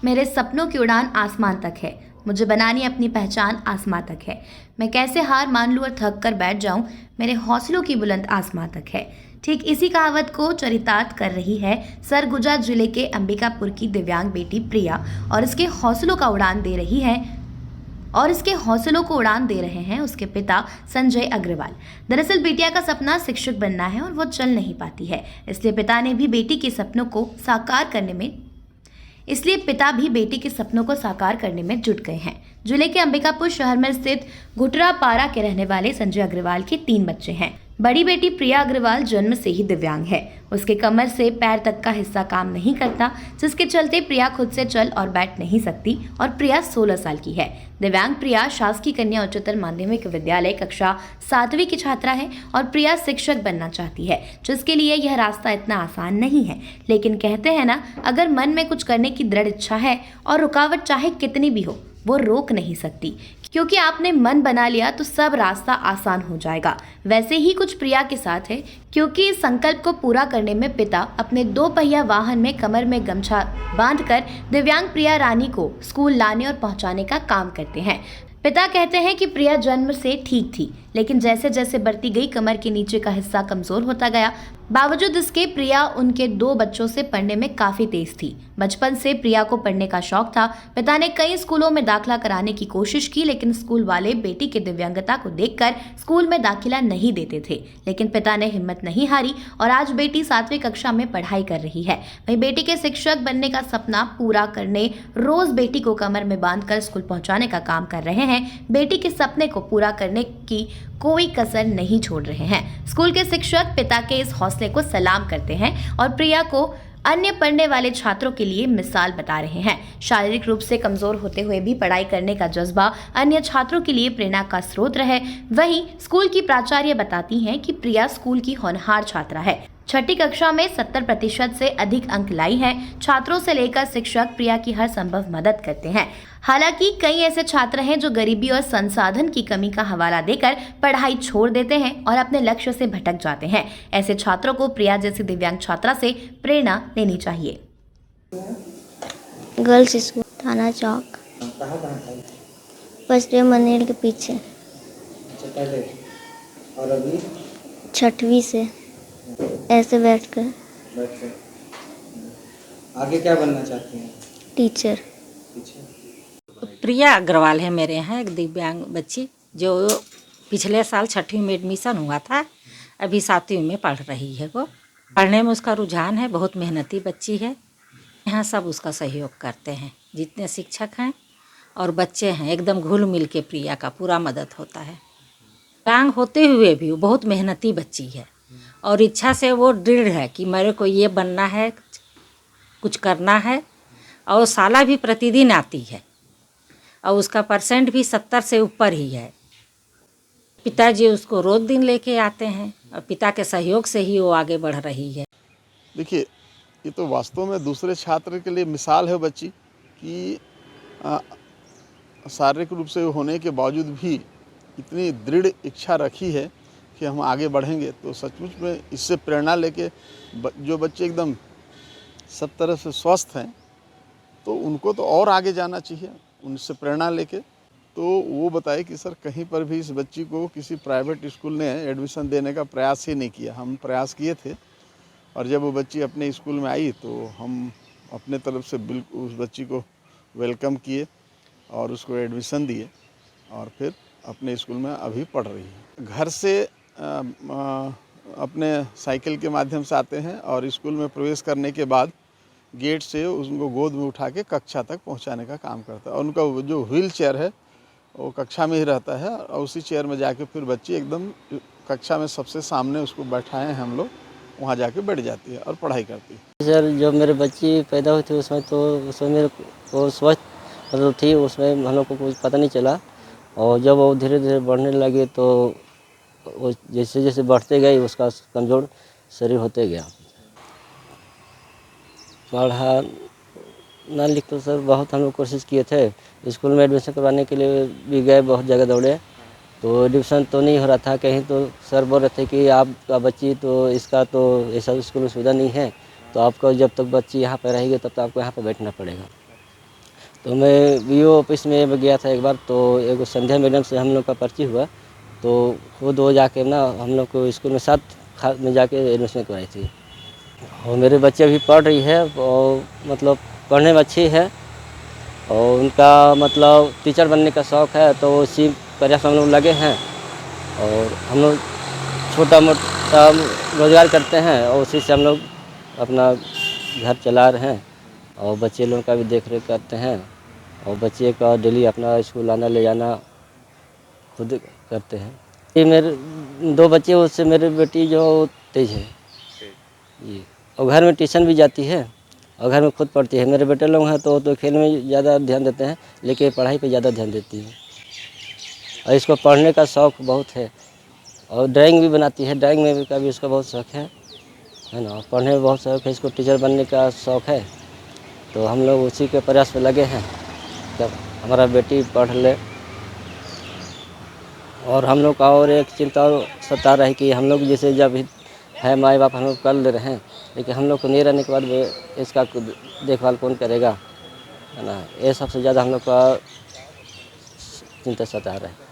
मेरे सपनों की उड़ान आसमान तक है। मुझे बनानी अपनी पहचान आसमां तक है। मैं कैसे हार मान लूं और थक कर बैठ जाऊं, मेरे हौसलों की बुलंद आसमां तक है। ठीक इसी कहावत को चरितार्थ कर रही है सरगुजा जिले के अंबिकापुर की दिव्यांग बेटी प्रिया और इसके हौसलों को उड़ान दे रहे हैं उसके पिता संजय अग्रवाल। दरअसल बिटिया का सपना शिक्षक बनना है और वो चल नहीं पाती है, इसलिए पिता भी बेटी के सपनों को साकार करने में जुट गए हैं। जिले के अंबिकापुर शहर में स्थित घुटरापारा के रहने वाले संजय अग्रवाल के 3 बच्चे हैं। बड़ी बेटी प्रिया अग्रवाल जन्म से ही दिव्यांग है। उसके कमर से पैर तक का हिस्सा काम नहीं करता, जिसके चलते प्रिया खुद से चल और बैठ नहीं सकती और प्रिया 16 साल की है। दिव्यांग प्रिया शासकीय कन्या उच्चतर माध्यमिक विद्यालय कक्षा 7वीं की छात्रा है और प्रिया शिक्षक बनना चाहती है, जिसके लिए यह रास्ता इतना आसान नहीं है। लेकिन कहते हैं ना, अगर मन में कुछ करने की दृढ़ इच्छा है और रुकावट चाहे कितनी भी हो, वो रोक नहीं सकती, क्योंकि आपने मन बना लिया तो सब रास्ता आसान हो जाएगा। वैसे ही कुछ प्रिया के साथ है, क्योंकि इस संकल्प को पूरा करने में पिता अपने 2 पहिया वाहन में कमर में गमछा बांधकर दिव्यांग प्रिया रानी को स्कूल लाने और पहुंचाने का काम करते हैं। पिता कहते हैं कि प्रिया जन्म से ठीक थी, लेकिन जैसे जैसे बढ़ती गई कमर के नीचे का हिस्सा कमजोर होता गया। बावजूद इसके प्रिया उनके 2 बच्चों से पढ़ने में काफी तेज थी। बचपन से प्रिया को पढ़ने का शौक था। पिता ने कई स्कूलों में दाखिला कराने की कोशिश की, लेकिन स्कूल वाले बेटी की दिव्यांगता को देखकर स्कूल में दाखिला नहीं देते थे। लेकिन पिता ने हिम्मत नहीं हारी और आज बेटी 7वीं कक्षा में पढ़ाई कर रही है। वहीं बेटी के शिक्षक बनने का सपना पूरा करने रोज बेटी को कमर में बांधकर स्कूल पहुंचाने का काम कर रहे हैं। बेटी के सपने को पूरा करने की कोई कसर नहीं छोड़ रहे हैं। स्कूल के शिक्षक पिता के इस हौसले को सलाम करते हैं और प्रिया को अन्य पढ़ने वाले छात्रों के लिए मिसाल बता रहे हैं। शारीरिक रूप से कमजोर होते हुए भी पढ़ाई करने का जज्बा अन्य छात्रों के लिए प्रेरणा का स्रोत रहे। वहीं स्कूल की प्राचार्य बताती हैं कि प्रिया स्कूल की होनहार छात्रा है। 6ठी कक्षा में 70% से अधिक अंक लाई है। छात्रों से लेकर शिक्षक प्रिया की हर संभव मदद करते हैं। हालांकि कई ऐसे छात्र हैं जो गरीबी और संसाधन की कमी का हवाला देकर पढ़ाई छोड़ देते हैं और अपने लक्ष्य से भटक जाते हैं। ऐसे छात्रों को प्रिया जैसी दिव्यांग छात्रा से प्रेरणा लेनी चाहिए। गर्ल्स स्कूल थाना चौक, फर्स्ट ईयर मंदिर के पीछे। पहले और अभी 6वीं से ऐसे बैठकर। आगे क्या बनना चाहती हैं? टीचर। प्रिया अग्रवाल है मेरे यहाँ एक दिव्यांग बच्ची, जो पिछले साल 6वीं में एडमिशन हुआ था, अभी 7वीं में पढ़ रही है। वो पढ़ने में उसका रुझान है, बहुत मेहनती बच्ची है। यहाँ सब उसका सहयोग करते हैं, जितने शिक्षक हैं और बच्चे हैं, एकदम घुल मिल के प्रिया का पूरा मदद होता है। दिव्यांग होते हुए भी वो बहुत मेहनती बच्ची है और इच्छा से वो दृढ़ है कि मेरे को ये बनना है, कुछ करना है। और साला भी प्रतिदिन आती है और उसका परसेंट भी 70 से ऊपर ही है। पिताजी उसको रोज दिन लेके आते हैं और पिता के सहयोग से ही वो आगे बढ़ रही है। देखिए, ये तो वास्तव में दूसरे छात्र के लिए मिसाल है बच्ची कि शारीरिक रूप से होने के बावजूद भी इतनी दृढ़ इच्छा रखी है कि हम आगे बढ़ेंगे। तो सचमुच में इससे प्रेरणा लेके जो बच्चे एकदम सब तरह से स्वस्थ हैं, तो उनको तो और आगे जाना चाहिए। उनसे प्रेरणा लेके तो वो बताए कि सर कहीं पर भी इस बच्ची को किसी प्राइवेट स्कूल ने एडमिशन देने का प्रयास ही नहीं किया। हम प्रयास किए थे और जब वो बच्ची अपने स्कूल में आई तो हम अपने तरफ से बिल्कुल उस बच्ची को वेलकम किए और उसको एडमिशन दिए और फिर अपने स्कूल में अभी पढ़ रही है। घर से अपने साइकिल के माध्यम से आते हैं और स्कूल में प्रवेश करने के बाद गेट से उनको गोद में उठा के कक्षा तक पहुंचाने का काम करता है। और उनका जो व्हील चेयर है वो कक्षा में ही रहता है और उसी चेयर में जाके फिर बच्ची एकदम कक्षा में सबसे सामने उसको बैठाए हैं हम लोग, वहाँ जाके बैठ जाती है और पढ़ाई करती है। सर जब मेरे बच्ची पैदा हुई थी उसमें मेरे को स्वस्थ मतलब थी, उसमें हम लोग को कुछ पता नहीं चला। और जब वो धीरे धीरे बढ़ने लगे तो वो जैसे जैसे बढ़ते गए उसका कमज़ोर शरीर होते गया। पढ़ा ना लिख तो सर बहुत हम लोग कोशिश किए थे। स्कूल में एडमिशन करवाने के लिए भी गए, बहुत जगह दौड़े, तो एडमिशन तो नहीं हो रहा था। कहीं तो सर बोल रहे थे कि आपका बच्ची तो इसका तो ऐसा स्कूल में सुविधा नहीं है, तो आपको जब तक बच्ची यहाँ पर रहेगी तब तक आपको यहाँ पर बैठना पड़ेगा। तो मैं वीओ ऑफिस में गया था एक बार, तो एक संध्या मैडम से हम लोग का परिचय हुआ, तो खुद वो जाके ना हम लोग को स्कूल में 7 में जाके एडमिशन करवाई थी। और मेरे बच्चे अभी पढ़ रही है और मतलब पढ़ने में अच्छी है और उनका मतलब टीचर बनने का शौक़ है, तो उसी प्रयास में हम लोग लगे हैं और हम लोग छोटा मोटा रोज़गार करते हैं और उसी से हम लोग अपना घर चला रहे हैं और बच्चे लोगों का भी देख रेख करते हैं और बच्चे का डेली अपना स्कूल आना ले जाना खुद करते हैं। ये मेरे 2 बच्चे, उससे मेरी बेटी जो तेज है ये, और घर में ट्यूशन भी जाती है और घर में खुद पढ़ती है। मेरे बेटे लोग हैं तो खेल में ज़्यादा ध्यान देते हैं, लेकिन पढ़ाई पे ज़्यादा ध्यान देती है और इसको पढ़ने का शौक़ बहुत है और ड्राइंग भी बनाती है। ड्राइंग में भी का भी उसका बहुत शौक़ है ना। पढ़ने में बहुत शौक़ है, इसको टीचर बनने का शौक़ है, तो हम लोग उसी के प्रयास में लगे हैं कि हमारा बेटी पढ़ ले। और हम लोग का और एक चिंता सता रही कि हम लोग जैसे जब है माँ बाप हम लोग कर ले रहे हैं, लेकिन हम लोग को नहीं रहने के बाद इसका देखभाल कौन करेगा, है ना। ये सबसे ज़्यादा हम लोग का चिंता सता रहा है।